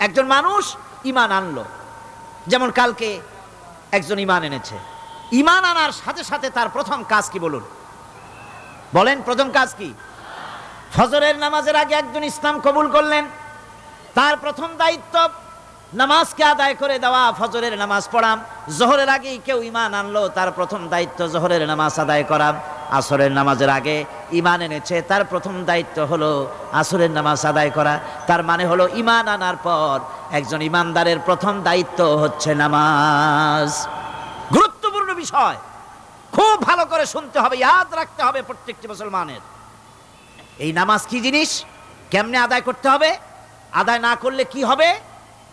একজন মানুষ ঈমান আনলো, যেমন কালকে একজন ঈমান এনেছে, ঈমান আনার সাথে সাথে তার প্রথম কাজ কি বলুন? বলেন প্রথম কাজ কি? ফজরের নামাজের আগে একজন ইসলাম কবুল করলেন, তার প্রথম দায়িত্ব নামাজকে আদায় করে দেওয়া, ফজরের নামাজ পড়া। জোহরের আগেই কেউ ঈমান আনলো, তার প্রথম দায়িত্ব জোহরের নামাজ আদায় করা। আসরের নামাজের আগে ঈমান এনেছে, তার প্রথম দায়িত্ব হলো আসরের নামাজ আদায় করা। তার মানে হলো ঈমান আনার পর একজন ঈমানদারের প্রথম দায়িত্ব হচ্ছে নামাজ। গুরুত্বপূর্ণ বিষয়, খুব ভালো করে শুনতে হবে, ইয়াদ রাখতে হবে প্রত্যেকটি মুসলমানের। এই নামাজ কি জিনিস, কেমনে আদায় করতে হবে, আদায় না করলে কি হবে,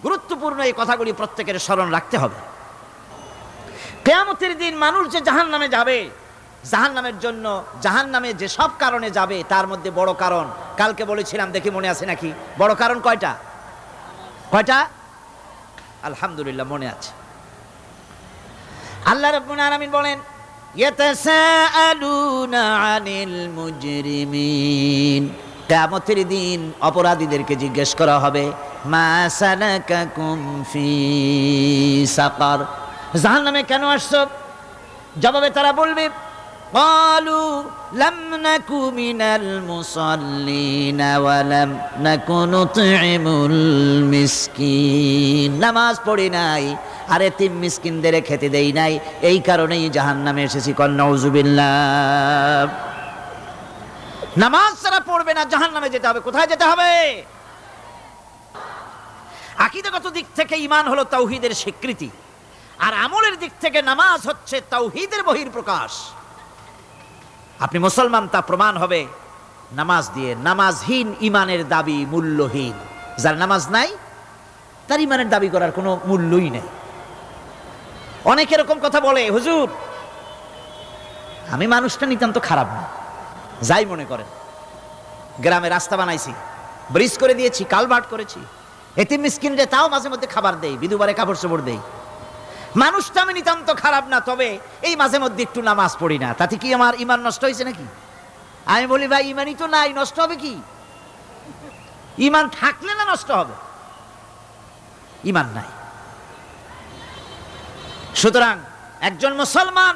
গুরুত্বপূর্ণ এই কথাগুলি প্রত্যেকের স্মরণ রাখতে হবে। কিয়ামতের দিন মানুষ যে জাহান্নামে যাবে, জাহান্নামের জন্য, জাহান্নামে যে সব কারণে যাবে তার মধ্যে বড় কারণ কালকে বলেছিলাম, দেখি মনে আছে নাকি? বড় কারণ কয়টা? কয়টা? আলহামদুলিল্লাহ মনে আছে। আল্লাহ রাব্বুল আলামিন বলেন, ইয়াতাসাআলুনা আনিল মুজরিমিন, কিয়ামতের দিন অপরাধীদেরকে জিজ্ঞেস করা হবে, মা সালাকাকুম ফি সাকার, জাহান্নামে কেন আসছো? জবাবে তারা বলবে, ক্বালু লাম নাকু মিনাল মুসাল্লিনা ওয়া লাম নাকু নুতঈমুল মিসকিন, নামাজ পড়ি নাই আর এতিম মিসকিনদের খেতে দেই নাই, এই কারণেই জাহান্নামে এসেছি। কল নাউযুবিল্লাহ। নামাজ যারা পড়বে না জাহান্নামে যেতে হবে। কোথায় যেতে হবে? আকীদাগত দিক থেকে ঈমান হলো তাওহীদের স্বীকৃতি, আর আমলের দিক থেকে নামাজ হচ্ছে তাওহীদের বহিঃপ্রকাশ। আপনি মুসলমান তা প্রমাণ হবে নামাজ দিয়ে। নামাজহীন ঈমানের দাবি মূল্যহীন। যার নামাজ নাই তার ঈমানের দাবি করার কোনো মূল্যই নেই। অনেক এরকম কথা বলে, হুজুর আমি মানুষটা নিতান্ত খারাপ না, যাই মনে করেন, গ্রামে রাস্তা বানাইছি, ব্রিজ করে দিয়েছি, কালভার্ট করেছি, এতিম মিসকিনরে তাও মাঝে মধ্যে খাবার দেই, বিধবারে কাপড় চোপড় দেই, মানুষটা আমি নিতান্ত খারাপ না, তবে এই মাঝে মধ্যে একটু নামাজ পড়ি না, তাতে কি আমার ঈমান নষ্ট হয়েছে নাকি? আমি বলি, ভাই ঈমানই তো নাই, নষ্ট হবে কি? ঈমান থাকলে না নষ্ট হবে? ঈমান নাই। সুতরাং একজন মুসলমান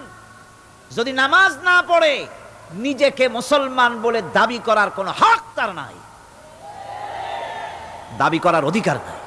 যদি নামাজ না পড়ে, নিজেকে মুসলমান বলে দাবি করার কোনো হক তার নাই, দাবি করার অধিকার নাই।